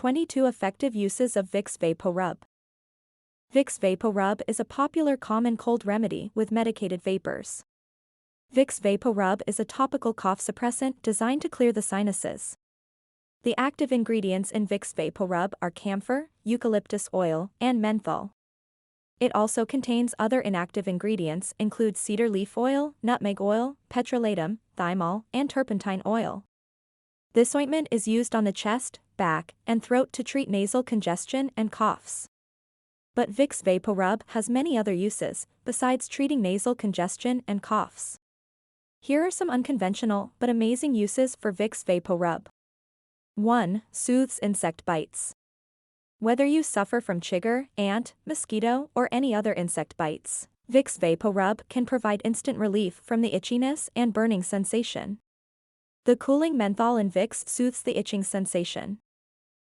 22 Effective Uses of Vicks VapoRub. Vicks VapoRub is a popular common cold remedy with medicated vapors. Vicks VapoRub is a topical cough suppressant designed to clear the sinuses. The active ingredients in Vicks VapoRub are camphor, eucalyptus oil, and menthol. It also contains other inactive ingredients include cedar leaf oil, nutmeg oil, petrolatum, thymol, and turpentine oil. This ointment is used on the chest, back, and throat to treat nasal congestion and coughs. But Vicks VapoRub has many other uses, besides treating nasal congestion and coughs. Here are some unconventional but amazing uses for Vicks VapoRub. 1. Soothes insect bites. Whether you suffer from chigger, ant, mosquito, or any other insect bites, Vicks VapoRub can provide instant relief from the itchiness and burning sensation. The cooling menthol in Vicks soothes the itching sensation.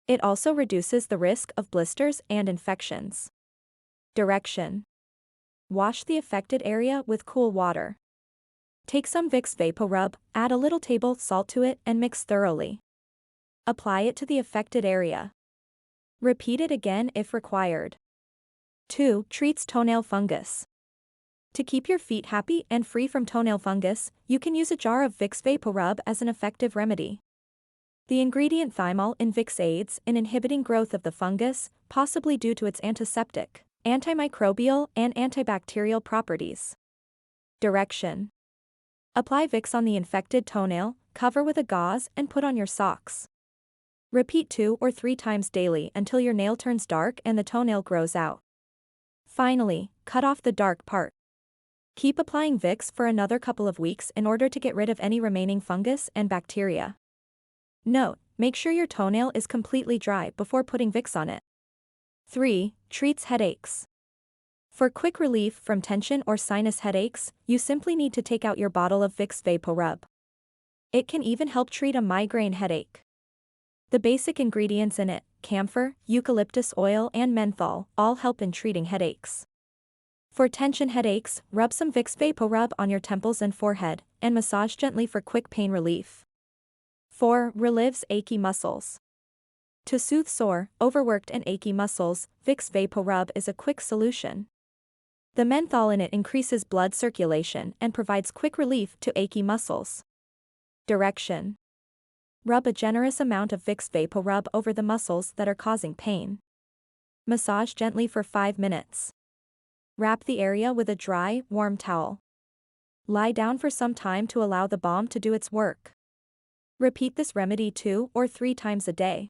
It also reduces the risk of blisters and infections. Direction: wash the affected area with cool water. Take some Vicks VapoRub, add a little table salt to it and mix thoroughly. Apply it to the affected area. Repeat it again if required. 2. Treats toenail fungus. To keep your feet happy and free from toenail fungus, you can use a jar of Vicks VapoRub as an effective remedy. The ingredient thymol in Vicks aids in inhibiting growth of the fungus, possibly due to its antiseptic, antimicrobial, and antibacterial properties. Direction: apply Vicks on the infected toenail, cover with a gauze and put on your socks. Repeat 2 or 3 times daily until your nail turns dark and the toenail grows out. Finally, cut off the dark part. Keep applying Vicks for another couple of weeks in order to get rid of any remaining fungus and bacteria. Note: make sure your toenail is completely dry before putting Vicks on it. 3. Treats headaches. For quick relief from tension or sinus headaches, you simply need to take out your bottle of Vicks VapoRub. It can even help treat a migraine headache. The basic ingredients in it, camphor, eucalyptus oil, and menthol, all help in treating headaches. For tension headaches, rub some Vicks VapoRub on your temples and forehead, and massage gently for quick pain relief. 4. Relives achy muscles. To soothe sore, overworked and achy muscles, Vicks VapoRub is a quick solution. The menthol in it increases blood circulation and provides quick relief to achy muscles. Direction: rub a generous amount of Vicks VapoRub over the muscles that are causing pain. Massage gently for 5 minutes. Wrap the area with a dry, warm towel. Lie down for some time to allow the balm to do its work. Repeat this remedy 2 or 3 times a day.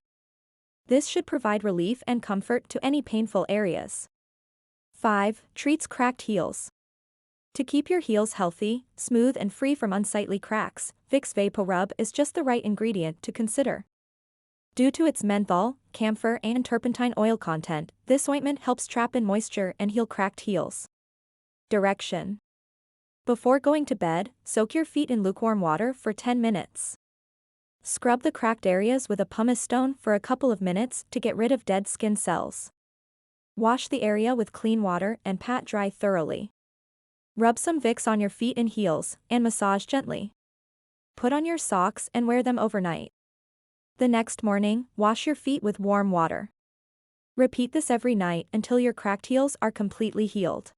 This should provide relief and comfort to any painful areas. 5. Treats cracked heels. To keep your heels healthy, smooth and free from unsightly cracks, Vicks VapoRub is just the right ingredient to consider. Due to its menthol, camphor and turpentine oil content, this ointment helps trap in moisture and heal cracked heels. Direction: before going to bed, soak your feet in lukewarm water for 10 minutes. Scrub the cracked areas with a pumice stone for a couple of minutes to get rid of dead skin cells. Wash the area with clean water and pat dry thoroughly. Rub some Vicks on your feet and heels, and massage gently. Put on your socks and wear them overnight. The next morning, wash your feet with warm water. Repeat this every night until your cracked heels are completely healed.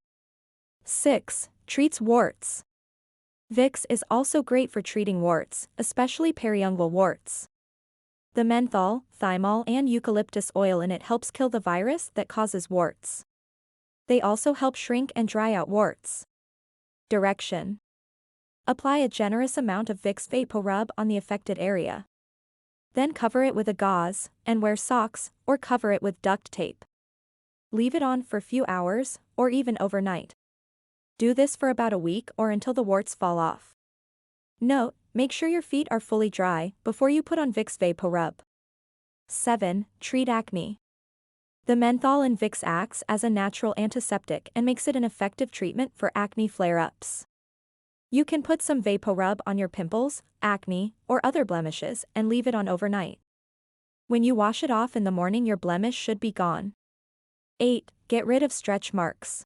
6. Treats warts. Vicks is also great for treating warts, especially periungual warts. The menthol, thymol, and eucalyptus oil in it helps kill the virus that causes warts. They also help shrink and dry out warts. Direction: apply a generous amount of Vicks VapoRub on the affected area. Then cover it with a gauze, and wear socks, or cover it with duct tape. Leave it on for a few hours, or even overnight. Do this for about a week or until the warts fall off. Note: make sure your feet are fully dry before you put on Vicks VapoRub. 7. Treat acne. The menthol in Vicks acts as a natural antiseptic and makes it an effective treatment for acne flare-ups. You can put some VapoRub on your pimples, acne, or other blemishes and leave it on overnight. When you wash it off in the morning, your blemish should be gone. 8. Get rid of stretch marks.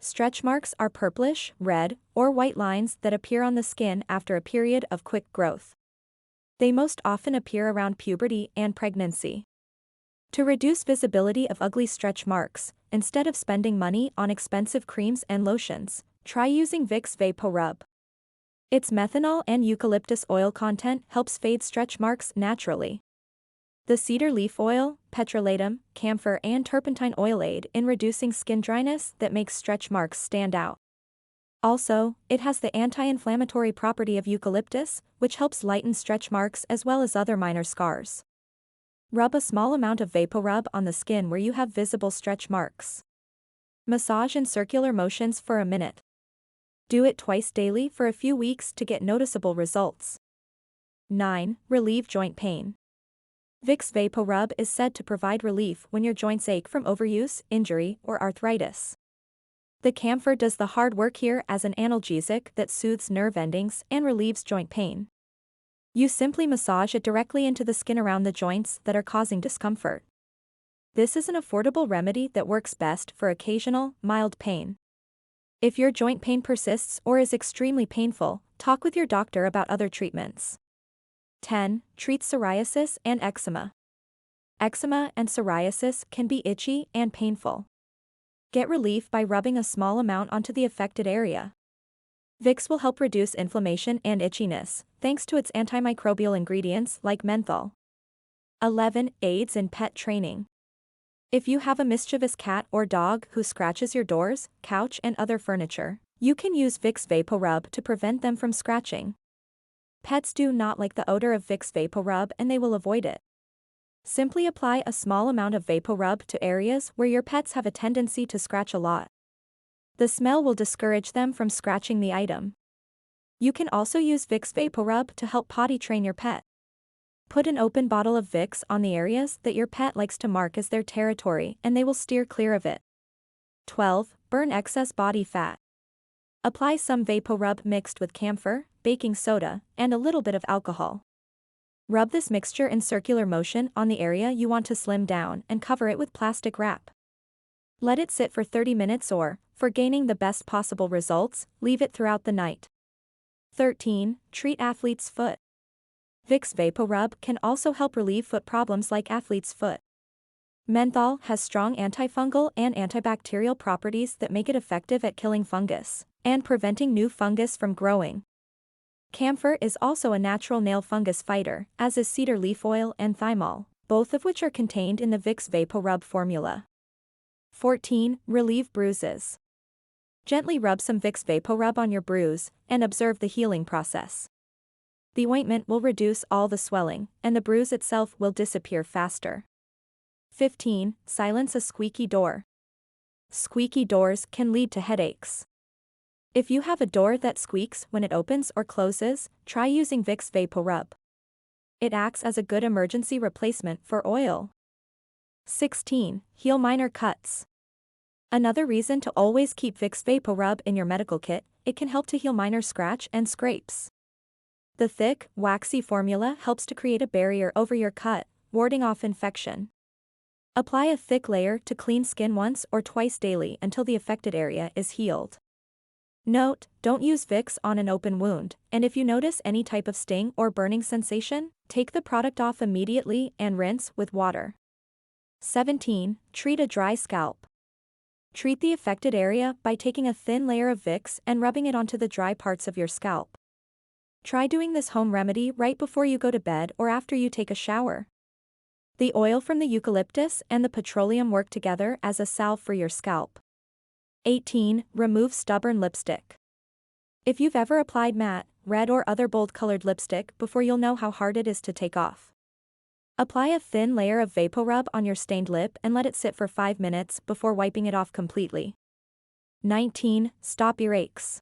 Stretch marks are purplish, red, or white lines that appear on the skin after a period of quick growth. They most often appear around puberty and pregnancy. To reduce visibility of ugly stretch marks, instead of spending money on expensive creams and lotions, try using Vicks VapoRub. Its methanol and eucalyptus oil content helps fade stretch marks naturally. The cedar leaf oil, petrolatum, camphor and turpentine oil aid in reducing skin dryness that makes stretch marks stand out. Also, it has the anti-inflammatory property of eucalyptus, which helps lighten stretch marks as well as other minor scars. Rub a small amount of VapoRub on the skin where you have visible stretch marks. Massage in circular motions for a minute. Do it twice daily for a few weeks to get noticeable results. 9. Relieve joint pain. Vicks VapoRub is said to provide relief when your joints ache from overuse, injury, or arthritis. The camphor does the hard work here as an analgesic that soothes nerve endings and relieves joint pain. You simply massage it directly into the skin around the joints that are causing discomfort. This is an affordable remedy that works best for occasional, mild pain. If your joint pain persists or is extremely painful, talk with your doctor about other treatments. 10. Treats psoriasis and eczema. Eczema and psoriasis can be itchy and painful. Get relief by rubbing a small amount onto the affected area. Vicks will help reduce inflammation and itchiness, thanks to its antimicrobial ingredients like menthol. 11. Aids in pet training. If you have a mischievous cat or dog who scratches your doors, couch and other furniture, you can use Vicks VapoRub to prevent them from scratching. Pets do not like the odor of Vicks VapoRub and they will avoid it. Simply apply a small amount of VapoRub to areas where your pets have a tendency to scratch a lot. The smell will discourage them from scratching the item. You can also use Vicks VapoRub to help potty train your pet. Put an open bottle of Vicks on the areas that your pet likes to mark as their territory and they will steer clear of it. 12. Burn excess body fat. Apply some VapoRub mixed with camphor, baking soda, and a little bit of alcohol. Rub this mixture in circular motion on the area you want to slim down and cover it with plastic wrap. Let it sit for 30 minutes or, for gaining the best possible results, leave it throughout the night. 13. Treat athlete's foot. Vicks VapoRub can also help relieve foot problems like athlete's foot. Menthol has strong antifungal and antibacterial properties that make it effective at killing fungus and preventing new fungus from growing. Camphor is also a natural nail fungus fighter, as is cedar leaf oil and thymol, both of which are contained in the Vicks VapoRub formula. 14. Relieve bruises. Gently rub some Vicks VapoRub on your bruise and observe the healing process. The ointment will reduce all the swelling, and the bruise itself will disappear faster. 15. Silence a squeaky door. Squeaky doors can lead to headaches. If you have a door that squeaks when it opens or closes, try using Vicks VapoRub. It acts as a good emergency replacement for oil. 16. Heal minor cuts. Another reason to always keep Vicks VapoRub in your medical kit, it can help to heal minor scratch and scrapes. The thick, waxy formula helps to create a barrier over your cut, warding off infection. Apply a thick layer to clean skin once or twice daily until the affected area is healed. Note, don't use Vicks on an open wound, and if you notice any type of sting or burning sensation, take the product off immediately and rinse with water. 17. Treat a dry scalp. Treat the affected area by taking a thin layer of Vicks and rubbing it onto the dry parts of your scalp. Try doing this home remedy right before you go to bed or after you take a shower. The oil from the eucalyptus and the petroleum work together as a salve for your scalp. 18. Remove stubborn lipstick. If you've ever applied matte, red or other bold-colored lipstick before, you'll know how hard it is to take off. Apply a thin layer of VapoRub on your stained lip and let it sit for 5 minutes before wiping it off completely. 19. Stop earaches.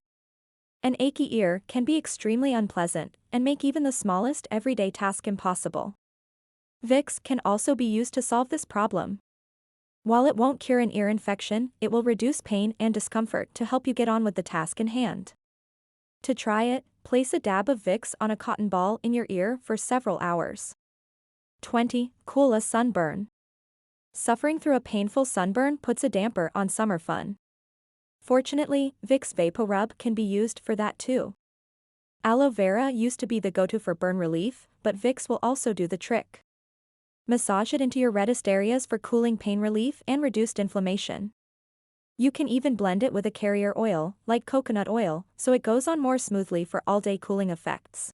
An achy ear can be extremely unpleasant and make even the smallest everyday task impossible. Vicks can also be used to solve this problem. While it won't cure an ear infection, it will reduce pain and discomfort to help you get on with the task in hand. To try it, place a dab of Vicks on a cotton ball in your ear for several hours. 20. Cool a sunburn. Suffering through a painful sunburn puts a damper on summer fun. Fortunately, Vicks VapoRub can be used for that too. Aloe vera used to be the go-to for burn relief, but Vicks will also do the trick. Massage it into your reddest areas for cooling pain relief and reduced inflammation. You can even blend it with a carrier oil, like coconut oil, so it goes on more smoothly for all-day cooling effects.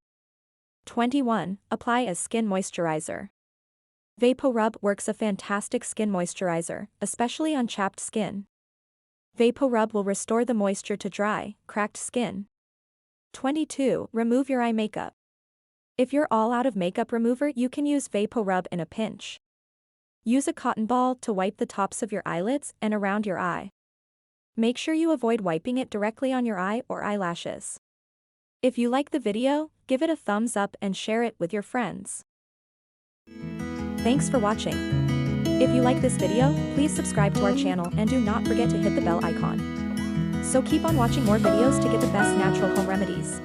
21. Apply as skin moisturizer. VapoRub works a fantastic skin moisturizer, especially on chapped skin. VapoRub will restore the moisture to dry, cracked skin. 22. Remove your eye makeup. If you're all out of makeup remover, you can use VapoRub in a pinch. Use a cotton ball to wipe the tops of your eyelids and around your eye. Make sure you avoid wiping it directly on your eye or eyelashes. If you like the video, give it a thumbs up and share it with your friends. Thanks for watching. If you like this video, please subscribe to our channel and do not forget to hit the bell icon. So keep on watching more videos to get the best natural home remedies.